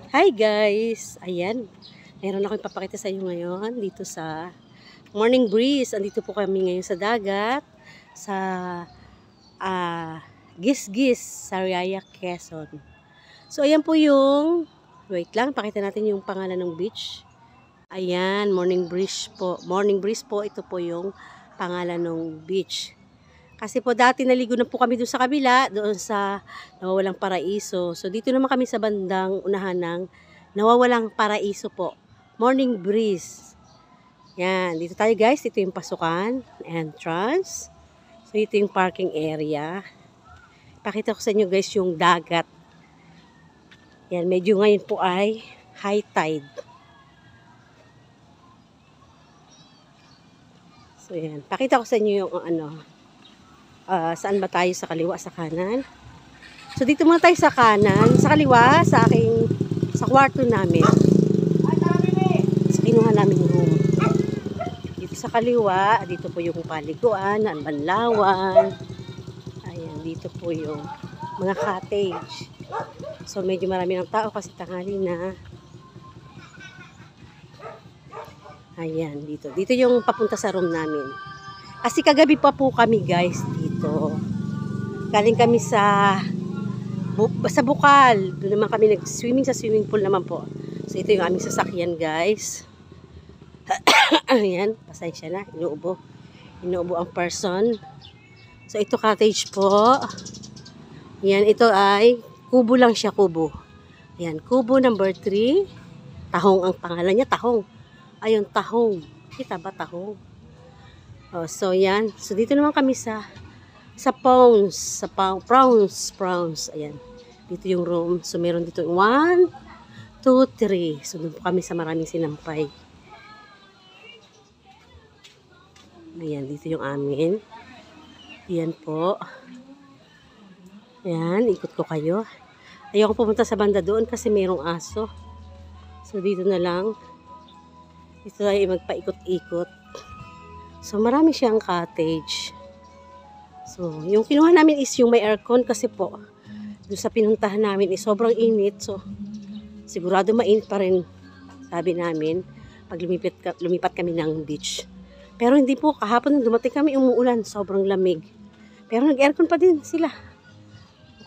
Hi guys! Ayan, meron akong ipapakita sa inyo ngayon dito sa Morning Breeze. Andito po kami ngayon sa dagat, sa Gis-Gis, Sariaya, Quezon. So ayan po yung, wait lang, pakita natin yung pangalan ng beach. Ayan, Morning Breeze po. Morning Breeze po, ito po yung pangalan ng beach. Kasi po dati naligo na po kami doon sa kabila, doon sa Nawawalang Paraiso. So dito naman kami sa bandang unahan ng Nawawalang Paraiso po. Morning Breeze. Yan, dito tayo guys. Ito yung pasukan, entrance. So ito yung parking area. Pakita ko sa inyo guys yung dagat. Yan, medyo ngayon po ay high tide. So yan, pakita ko sa inyo yung saan ba tayo, sa kaliwa, sa kanan. So dito muna tayo sa kanan, sa kaliwa, sa kwarto namin. Sa kinuha namin room. Dito sa kaliwa, dito po yung paliguan, ang banlawan. Ayan, dito po yung mga cottage. So medyo marami ng tao kasi tanghali na. Ayan, dito. Dito yung papunta sa room namin. Kasi kagabi pa po kami guys dito. Galing kami sa Bukal. Doon naman kami nag-swimming sa swimming pool naman po. So ito yung aming sasakyan guys. Ayan, pasensya na. Inuubo ang person. So ito cottage po. Ayan, ito ay kubo lang siya, kubo. Ayan, kubo number 3. Tahong ang pangalan niya, Tahong. Ayun, Tahong. Kita ba Tahong? Oh, so yan. So dito naman kami sa Prawns. Ayan. Dito yung room. So meron dito 1, 2, 3. So doon po kami sa maraming sinampay. Ayan, dito yung amin. Ayan po. Ayan, ikot ko kayo. Ayoko pumunta sa banda doon kasi mayroong aso. So dito na lang. Dito tayo magpaikot-ikot. So, marami siyang cottage. So, yung kinuha namin is yung may aircon kasi po, doon sa pinuntahan namin is sobrang init. So, sigurado mainit pa rin, sabi namin, pag lumipat kami ng beach. Pero hindi po, kahapon nung dumating kami, umuulan, sobrang lamig. Pero nag-aircon pa din sila.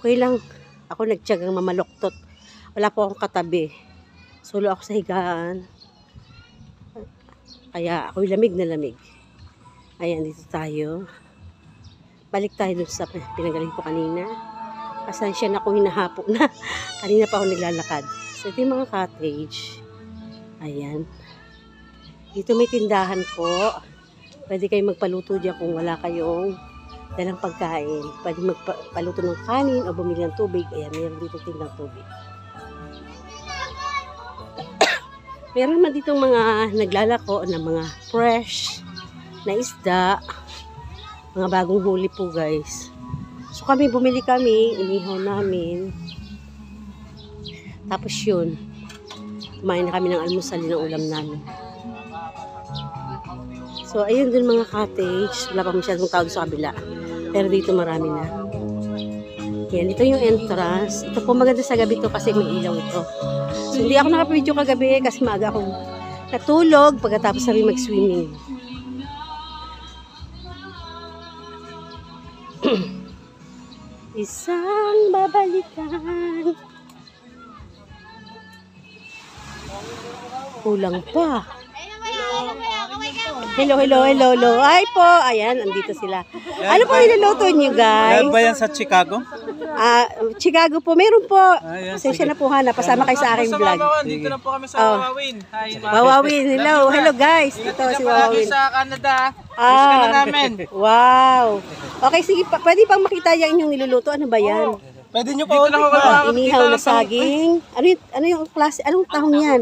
Okay lang. Ako nagtiyagang mamaloktot. Wala po akong katabi. Solo ako sa higaan. Kaya ako'y lamig na lamig. Ayan, dito tayo. Balik tayo dun sa pinagaling ko kanina. Pasensya na kung hinahapo na. Kanina pa ako naglalakad. So, ito yung mga cottage. Ayan. Dito may tindahan po. Pwede kayong magpaluto dyan kung wala kayong dalang pagkain. Pwede magpaluto ng kanin o bumili ng tubig. Ayan, mayroon dito tindang tubig. Meron naman dito mga naglalako ng mga fresh na isda, mga bagong huli po guys. So bumili kami, inihaw namin. Tapos yun, kumain na kami ng almusal ng ulam namin. So ayun din mga cottage, wala pa masyadong tao sa kabila. Pero dito marami na. Yan, ito yung entrance. Ito po maganda sa gabi to kasi may ilaw ito. So hindi ako nakapidyo kagabi kasi maaga akong natulog pagkatapos kami mag-swimming. Isang babalikan. Kulang pa. Hello. Ay po, ayan, andito sila. Ano po niluluto niyo guys? Yan ba yan sa Chicago? Chicago po, meron po. Pasensya na po ha, pasama kayo sa aking vlog. Dito na po kami sa Wawawin. Hi, Wawawin, hello guys. Ito si Wawawin. Sa Canada. Miss ka na namin. Wow. Okay, sige, pwede pang makita yung inyong niluluto. Ano ba yan? Pwede nyo pa ulit. Inihaw na saging. Ano yung klase? Anong tahong yan?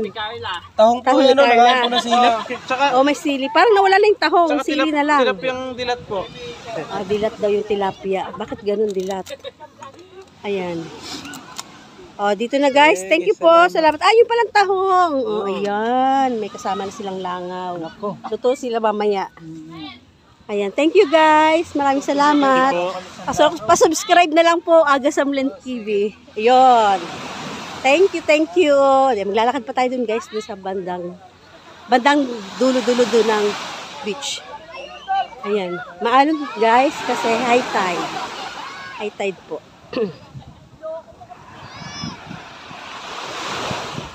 Tahong po yun, nakain po na sili. Oh, may sili. Parang nawala na yung tahong. Sili na lang. Tilap yung dilat po. Dilat daw yung tilapia. Bakit ganun dilat? Ayan. Oh, dito na guys. Thank you po. Salamat. Yung palang tahong. Oh, ayan. May kasama na silang langaw. Luto sila mamaya. Ayan, thank you guys. Maraming salamat. Pa-subscribe na lang po Agasamlen TV. Ayun. Thank you, thank you. Di, maglalakad pa tayo dun guys, dun sa bandang dulo-dulo dun ng beach. Ayan. Maalon guys kasi high tide. High tide po.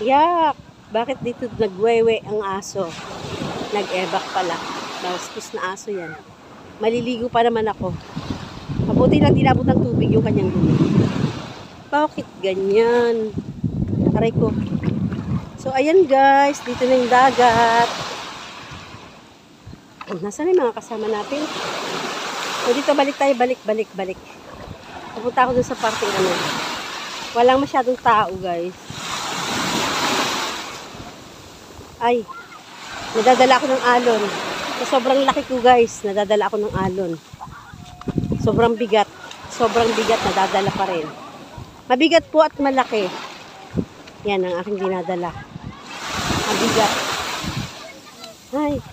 Yak! Bakit dito nagwewe ang aso? Nag-ebak pala. Nauspos na aso yan. Maliligo pa naman ako. Mabuti lang dinabot ng tubig yung kanyang dumi. Bakit ganyan? Aray ko. So, ayan guys. Dito na yung dagat. Nasaan yung mga kasama natin? O, dito balik tayo. Balik. Pupunta ako dun sa parting ano. Walang masyadong tao guys. Ay, nadadala ako ng alon. So, sobrang laki ko guys. Nadadala ako ng alon. Sobrang bigat, nadadala pa rin. Mabigat po at malaki. Yan ang aking dinadala. Mabigat. Ay.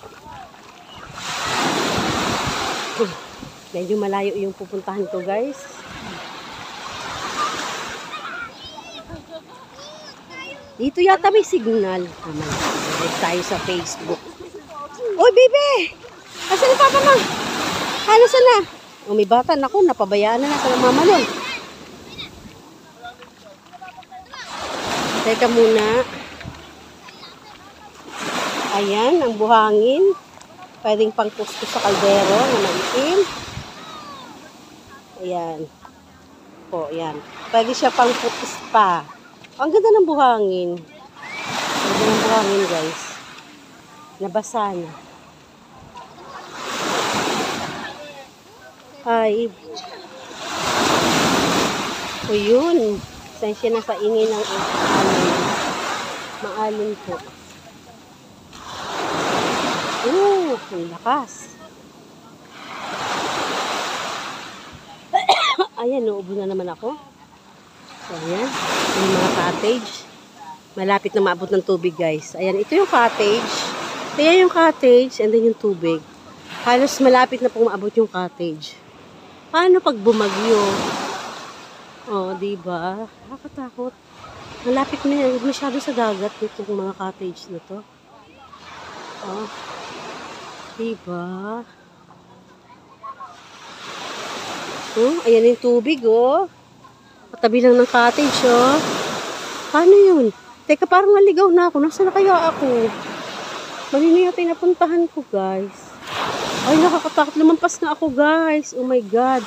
Medyo malayo yung pupuntahan ko guys. Dito yata may signal. Tama. Live tayo sa Facebook. Oy, bebe! Asan na papa mo? Nasaan na? O, may bata. Naku, napabayaan na sa mama nun. Teka muna. Ayan, ang buhangin. Pwedeng pang pusto sa kaldero na maitim. Ayan. Po, ayan. Pwede siya pang putis pa. Ang ganda ng buhangin. Ang ganda ng buhangin, guys. Nabasa na. Ay. O yun. Sensya na sa ingay ng maalon po. Ang lakas. Ayan, nauubo na naman ako. So, ayan. Yung mga cottage. Malapit na maabot ng tubig, guys. Ayan, ito yung cottage. Ayan yung cottage and then yung tubig. Halos malapit na pong maabot yung cottage. Paano pag bumagyo? Oh, diba? Nakakatakot. Malapit na yan. Masyado sa dagat itong mga cottage na to. Oh. Diba? Oh, ayan yung tubig, oh. Katabi lang ng cottage, oh. Paano yun? Teka, parang naligaw na ako. Nasaan na kaya ako? Mali na yata yung napuntahan ko, guys. Ay, nakakatakot. Lumampas na ako, guys. Oh my God.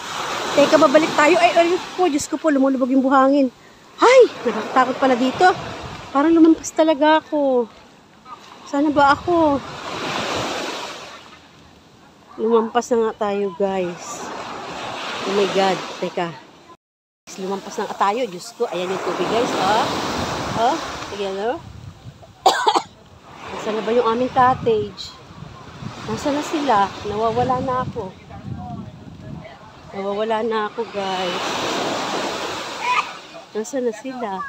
Teka, babalik tayo. Ay, po, Diyos ko po, lumulubog yung buhangin. Ay, nakakatakot pala dito. Parang lumampas talaga ako. Sana ba ako? Lumampas na nga tayo, guys. Oh my God. Teka. Lumampas na nga tayo. Diyos ko. Ayan yung tubig, guys. Oh. Oh. Sige, no? Nasaan na ba yung aming cottage? Nasaan na sila? Nawawala na ako. Nawawala na ako, guys. Nasaan na sila?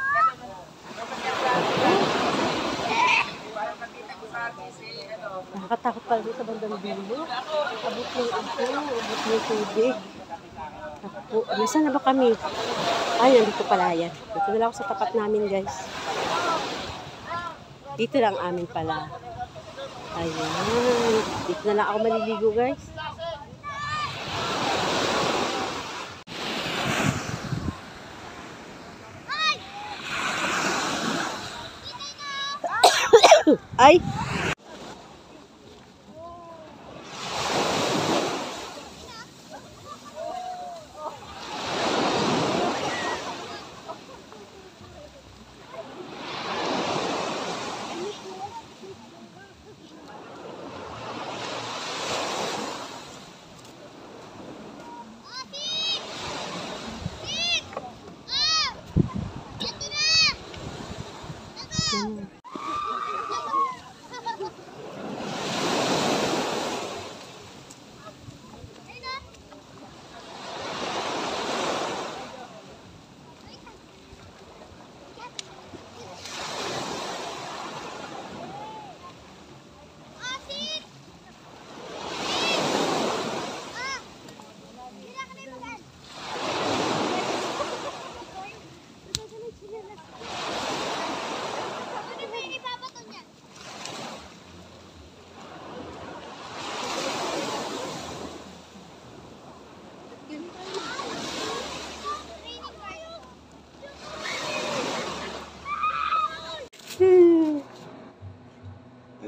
Nakakatakot pala dito sa bandang dulo. Abot ng tubig. Ako, nasaan na ba kami? Ay, nandito pala yan. Dito na lang ako sa tapat namin, guys. Dito lang amin pala. Ayan. Dito na lang ako maliligo, guys. Ay!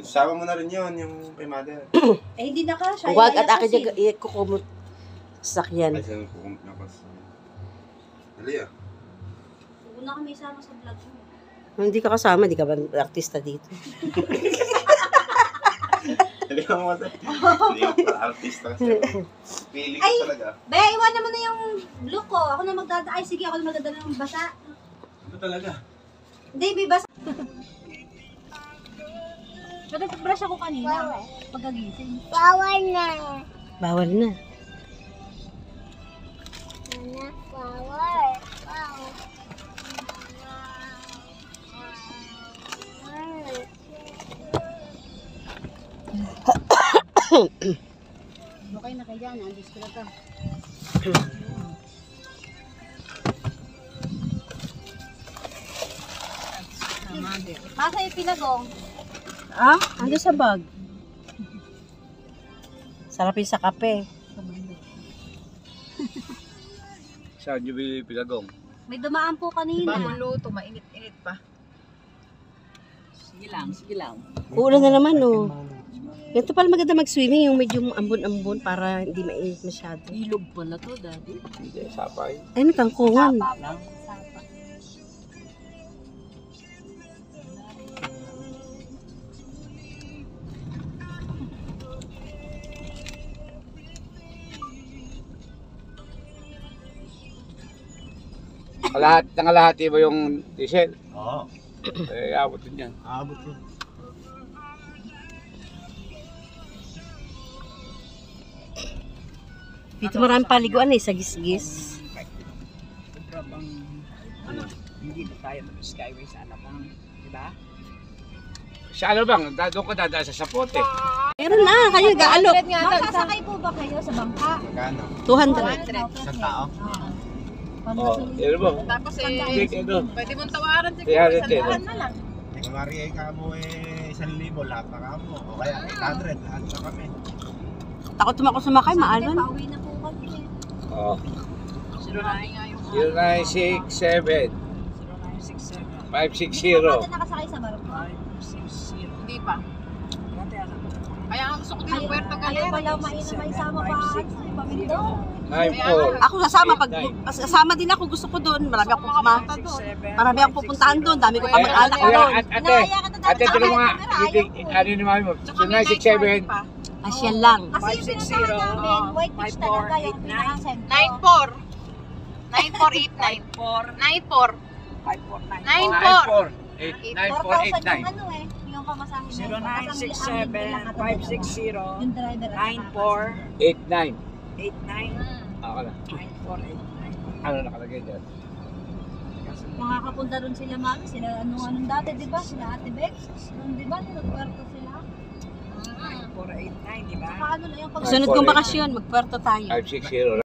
Sama mo na rin yun, yung kay mother. Eh, hindi na ka. Siya Huwag at yaya akin kasi. yung ikukumot sa sakyan. Ay, saan kukumot na pas. Dali ah. Huwag na kami isama sa vlog mo. Hindi ka kasama, di ka ba artista dito? Dali ka mo kasi. Hindi ka pala artista kasi. Feeling ko talaga. Be, iwanan mo na yung look ko. Ako na magdadala. Ay, sige, ako na magdadala ng basa. Ito talaga. Hindi, may basa. Pero nag-brush ako kanina. Pagkagising. Bawal na. Okay na kayo dyan. Andis ko na ka. Masa yung pinagong? Ah? Ando sa bag. Sarap yun sa kape. Saan nyo pinagong? May dumaan po kanina. luto, mainit-init pa. Sige lang. Uulan na naman, oh. Ito pala maganda mag-swimming, yung medyo ambon-ambon para hindi mainit masyado. Ilog pala to, daddy. Hindi, sapay. Ay, tangkungan. Nangalahati ba yung diesel? Oo. Eh, abot din yan. Aabot yun. Dito maraming paliguan eh, sa gis-gis. Sobra bang, hindi na tayo mag-skyway sa Alabang, di ba? Sa ano bang? Doon ka dadaan sa sapote. Meron na, kayo gaalok. Magsasakay po ba kayo sa bangka? Magkano? 200. Isang tao? Oh, yun mo. Tapos Sige, ano? pwede mong tawaran siguro, Kaya rin, isang na lang. Kung mari ay kamo 1,000 lahat na kamo. O kaya 800 lahat na kami. Takot ako sumakay, maalon. Pauwi na po kami. Oh. 09 nga yung 0967 0967 560. Bakit nakasakay sa barko? 560. Hindi pa. Kaya nga gusto ko din ng Puerto Ayaw Galera. pala may sama pa. Paminto. 94. Ako sasama, pag sasama din ako, gusto ko doon. Marami akong pupuntahan doon. Dami ko kamag-anak ko doon. Ate, ito lang mga, ano yung mami mo? So, 967. Asyan lang. Kasi yung pinuntahan namin, White Beach talaga yung pinaka-sentro. 4,000 yung ano eh. Yung pamasahe na. 0967 560 Yung driver. 9489 89. Ako na. 9489. Ano nakalagay dyan? Makakapunta rin sila mami. Sila anong dati, di ba? Sila Ate Bex. Di ba? Nagpuerto sila. 9489, di ba? Paano na yung pag- Sunod kong bakasyon, magpuerto tayo. 560.